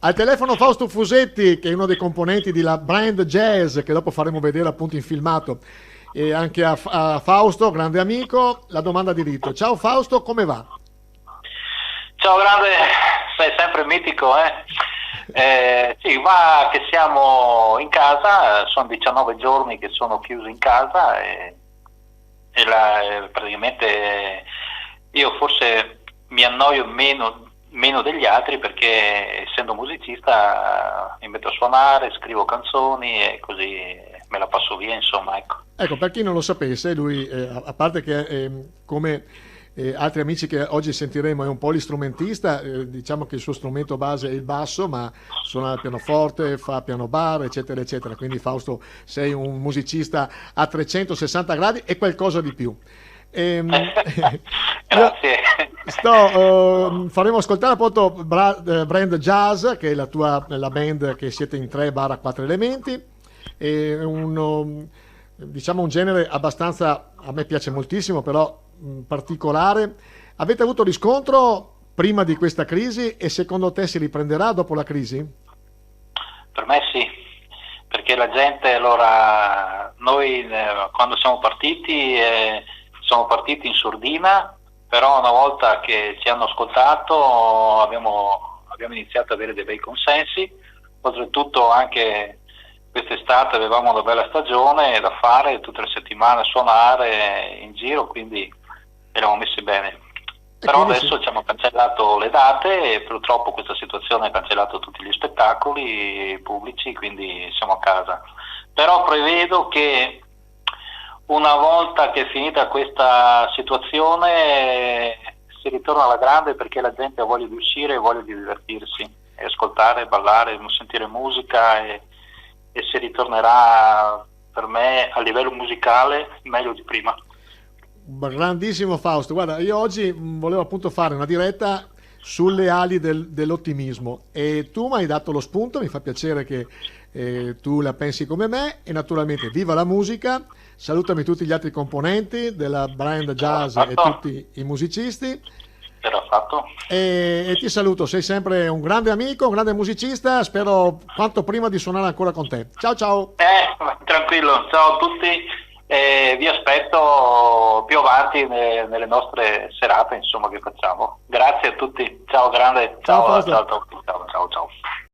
Al telefono Fausto Fusetti, che è uno dei componenti di La Brand Jazz, che dopo faremo vedere appunto in filmato. E anche a Fausto, grande amico, la domanda di rito. Ciao Fausto, come va? Ciao grande, sei sempre mitico, eh? Sì, va che siamo in casa, sono 19 giorni che sono chiuso in casa e praticamente io forse mi annoio meno degli altri perché essendo musicista mi metto a suonare, scrivo canzoni e così me la passo via, insomma, ecco. Ecco, per chi non lo sapesse, lui, a parte che come altri amici che oggi sentiremo è un polistrumentista, diciamo che il suo strumento base è il basso, ma suona il pianoforte, fa piano bar, eccetera, eccetera. Quindi Fausto sei un musicista a 360 gradi e qualcosa di più. Io Grazie. faremo ascoltare appunto Brand Jazz, che è la band che siete in 3/4 elementi, è diciamo un genere abbastanza, a me piace moltissimo, però particolare. Avete avuto riscontro prima di questa crisi e secondo te si riprenderà dopo la crisi? Per me sì, perché la gente, allora, noi quando siamo partiti in sordina, però una volta che ci hanno ascoltato abbiamo iniziato ad avere dei bei consensi, oltretutto anche quest'estate avevamo una bella stagione da fare, tutte le settimane a suonare in giro, quindi eravamo messi bene. E Però quindi adesso sì. ci hanno cancellato le date e purtroppo questa situazione ha cancellato tutti gli spettacoli pubblici, quindi siamo a casa. Però prevedo che una volta che è finita questa situazione si ritorna alla grande perché la gente ha voglia di uscire e voglia di divertirsi, e ascoltare, ballare, sentire musica e si ritornerà per me a livello musicale meglio di prima. Grandissimo Fausto, guarda, io oggi volevo appunto fare una diretta sulle ali dell'ottimismo e tu mi hai dato lo spunto, mi fa piacere che tu la pensi come me e naturalmente viva la musica, salutami tutti gli altri componenti della Brand Era Jazz e fatto? tutti i musicisti Era fatto? e ti saluto, sei sempre un grande amico, un grande musicista, spero quanto prima di suonare ancora con te. Ciao ciao! Tranquillo, ciao a tutti e vi aspetto più avanti nelle nostre serate, insomma, che facciamo. Grazie a tutti, ciao grande, Ciao ciao, ciao, Fausto! ciao, ciao, ciao. Ciao.